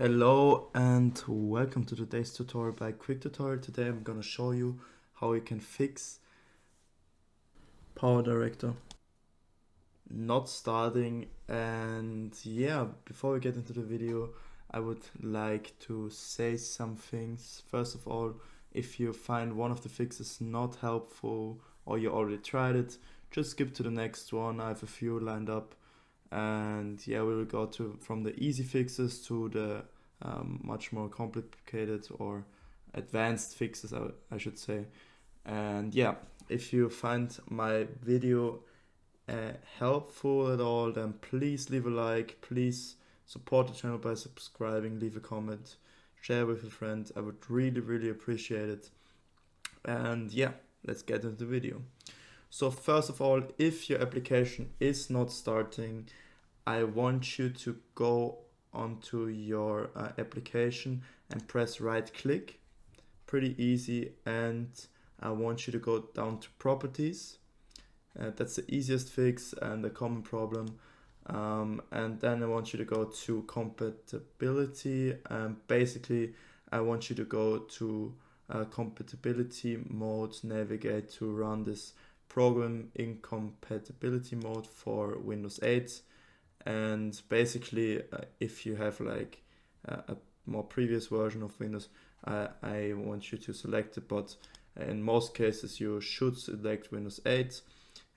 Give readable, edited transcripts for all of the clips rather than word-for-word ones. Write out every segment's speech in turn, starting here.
Hello and welcome to today's tutorial by Quick Tutorial. Today I'm gonna show you how you can fix PowerDirector not starting. And yeah, before we get into the video, I would like to say some things. First of all, if you find one of the fixes not helpful or you already tried it, just skip to the next one. I have a few lined up, and yeah, we will go from the easy fixes to the much more complicated or advanced fixes, I should say. And yeah, if you find my video helpful at all, then please leave a like, please support the channel by subscribing, leave a comment, share with a friend. I would really appreciate it. And yeah, let's get into the video. So first of all, if your application is not starting, I want you to go onto your application and press right click. Pretty easy. And I want you to go down to properties. That's the easiest fix and a common problem. And then I want you to go to compatibility. Basically, I want you to go to compatibility mode, navigate to run this program in compatibility mode for Windows 8. And basically, if you have like a more previous version of Windows, I want you to select it, but in most cases you should select Windows 8.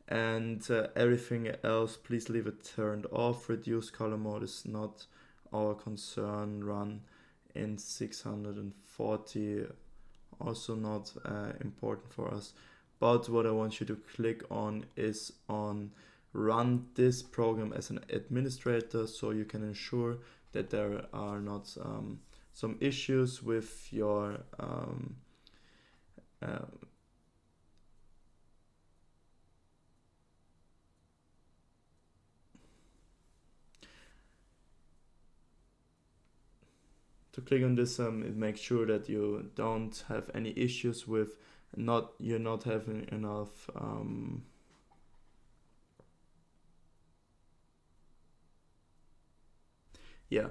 And everything else, please leave it turned off. Reduce color mode is not our concern. Run in 640, also not important for us. But what I want you to click on is on run this program as an administrator, so you can ensure that there are not some issues with your to click on this, it makes sure that you don't have any issues with you're not having enough yeah.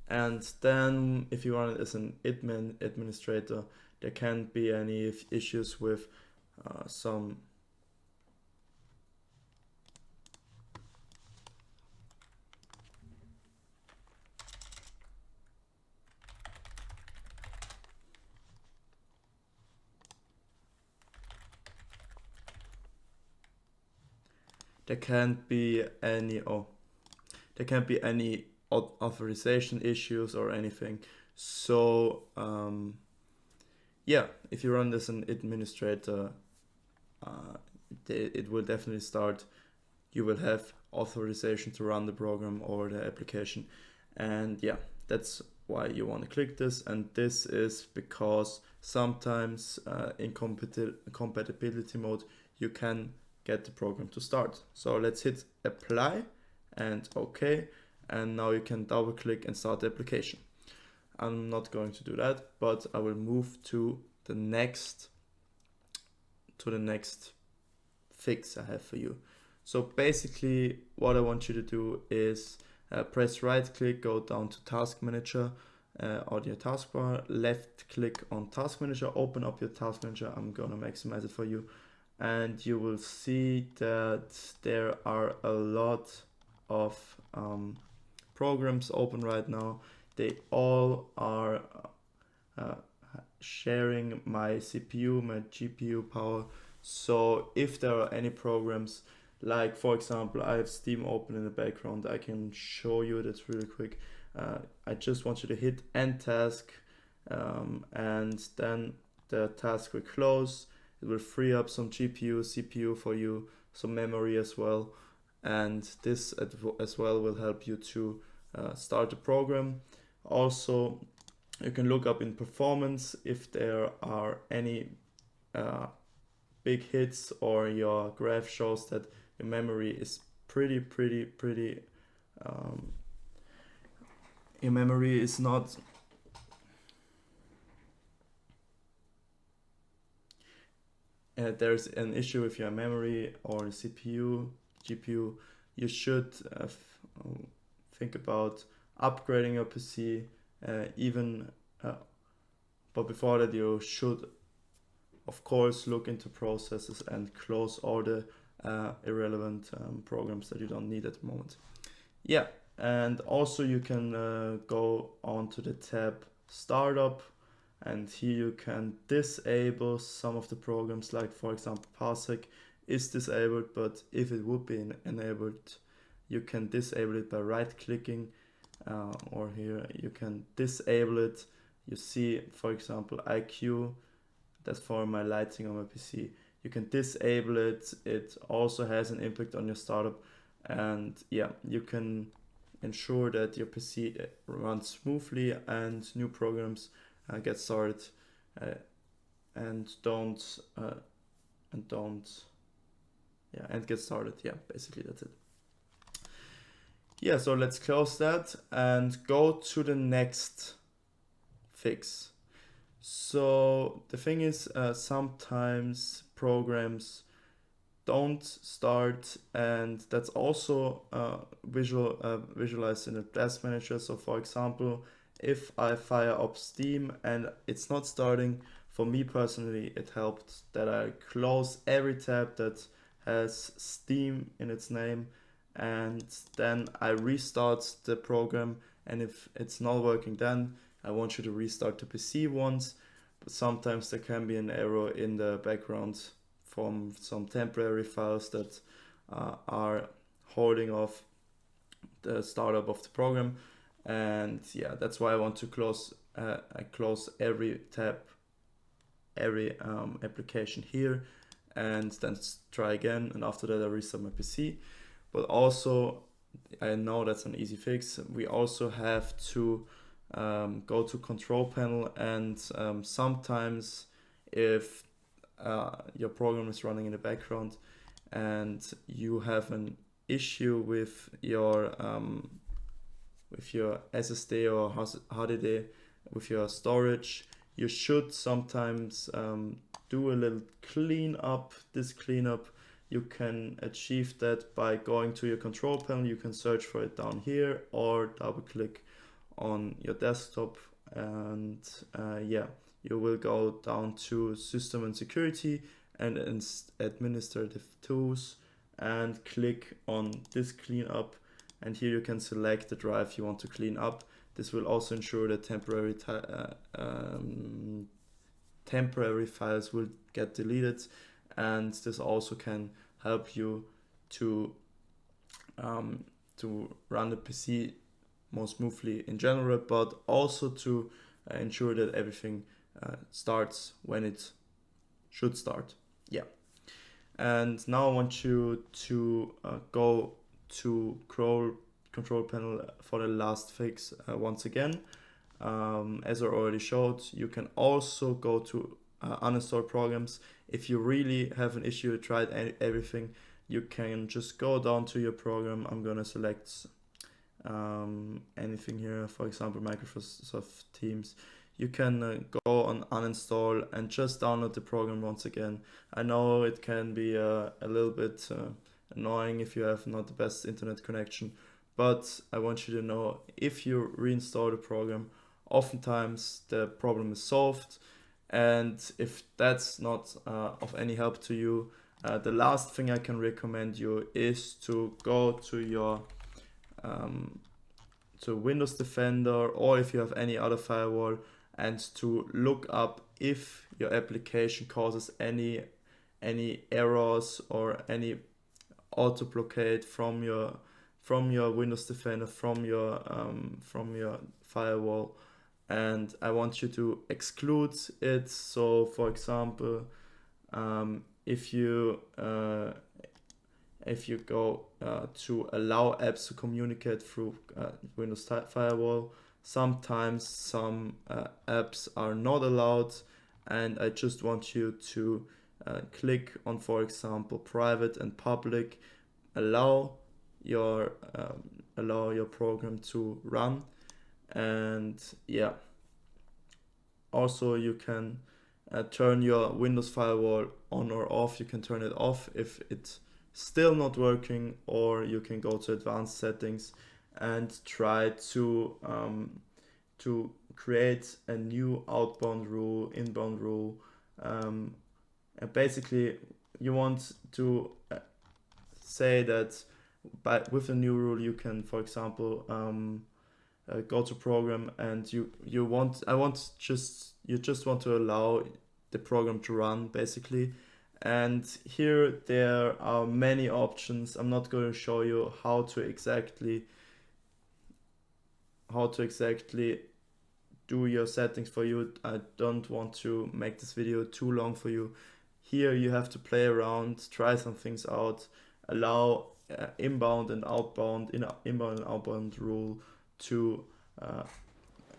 And then if you run it as an administrator, there can't be any issues with some there can't be any authorization issues or anything. So yeah, if you run this as an administrator, it will definitely start. You will have authorization to run the program or the application. And yeah, that's why you want to click this. And this is because sometimes in compatibility mode you can get the program to start. So let's hit apply and OK, and now you can double click and start the application. I'm not going to do that, but I will move to the next fix I have for you. So basically what I want you to do is press right click, go down to Task Manager on your taskbar, left click on Task Manager, open up your Task Manager. I'm gonna maximize it for you, and you will see that there are a lot of programs open right now. They all are sharing my CPU, my GPU power. So if there are any programs, like for example, I have Steam open in the background, I can show you that really quick. I just want you to hit end task, and then the task will close. It will free up some GPU, CPU for you, some memory as well. And this as well will help you to start the program. Also, you can look up in performance if there are any big hits, or your graph shows that your memory is pretty your memory is not there's an issue with your memory or CPU, GPU, you should think about upgrading your PC even but before that you should of course look into processes and close all the irrelevant programs that you don't need at the moment. Yeah, and also you can go on to the tab Startup, and here you can disable some of the programs, like for example Parsec is disabled, but if it would be enabled, you can disable it by right clicking, or here you can disable it. You see, for example, IQ, that's for my lighting on my PC. You can disable it. It also has an impact on your startup, and yeah, you can ensure that your PC runs smoothly and new programs get started, and don't get started. Yeah, basically that's it. Yeah, so let's close that and go to the next fix. So the thing is, sometimes programs don't start, and that's also visualized in the task manager. So for example, if I fire up Steam and it's not starting, for me personally it helped that I close every tab that has Steam in its name, and then I restart the program, and if it's not working, then I want you to restart the PC once. But sometimes there can be an error in the background from some temporary files that are holding off the startup of the program, and yeah, that's why I want to close every tab, every application here, and then try again, and after that I restart my PC. But also, I know that's an easy fix, we also have to go to control panel, and sometimes if your program is running in the background and you have an issue with your SSD or HDD, with your storage, you should sometimes do a little cleanup. This cleanup, you can achieve that by going to your control panel. You can search for it down here or double click on your desktop, and yeah, you will go down to System and Security and Administrative Tools and click on this cleanup, and here you can select the drive you want to clean up. This will also ensure that temporary files will get deleted, and this also can help you to run the PC more smoothly in general, but also to ensure that everything starts when it should start. Yeah. And now I want you to go to control panel for the last fix once again. As I already showed, you can also go to uninstall programs. If you really have an issue, tried everything, you can just go down to your program. I'm gonna select anything here, for example Microsoft Teams. You can go on uninstall and just download the program once again. I know it can be a little bit annoying if you have not the best internet connection, but I want you to know, if you reinstall the program, oftentimes the problem is solved. And if that's not of any help to you, the last thing I can recommend you is to go to your to Windows Defender, or if you have any other firewall, and to look up if your application causes any errors or any auto blockade from your Windows Defender, from your firewall, and I want you to exclude it. So for example, if you go to allow apps to communicate through Windows Firewall, sometimes some apps are not allowed, and I just want you to click on, for example, private and public, allow your program to run. And yeah, also you can turn your Windows Firewall on or off. You can turn it off if it's still not working, or you can go to advanced settings and try to to create a new outbound rule, inbound rule, and basically you want to say that with a new rule you can, for example, go to program, and you just want to allow the program to run basically. And here there are many options. I'm not going to show you how to exactly do your settings for you. I don't want to make this video too long for you. Here you have to play around, try some things out, allow inbound and outbound rule to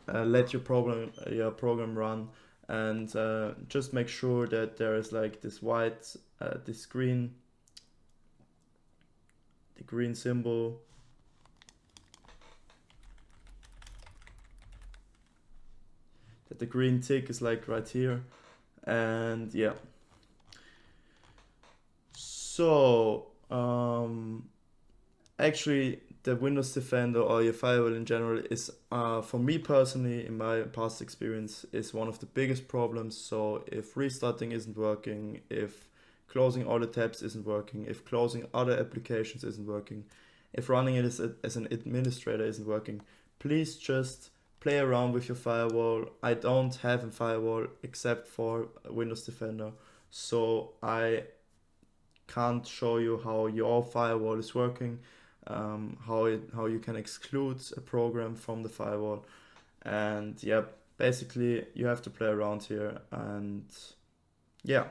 let your program run, and just make sure that there is like this white the green symbol, that the green tick is like right here. And yeah, so actually the Windows Defender or your firewall in general is, for me personally, in my past experience, is one of the biggest problems. So if restarting isn't working, if closing all the tabs isn't working, if closing other applications isn't working, if running it as an administrator isn't working, please just play around with your firewall. I don't have a firewall except for Windows Defender, so I can't show you how your firewall is working, how you can exclude a program from the firewall. And yeah, basically you have to play around here. And yeah,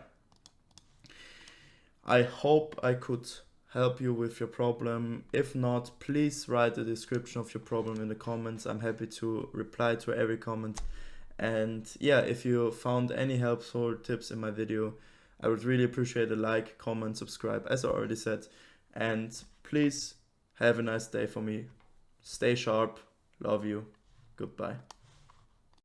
I hope I could help you with your problem. If not, please write the description of your problem in the comments. I'm happy to reply to every comment. And yeah, if you found any helpful tips in my video, I would really appreciate a like, comment, subscribe, as I already said. And please have a nice day for me. Stay sharp. Love you. Goodbye.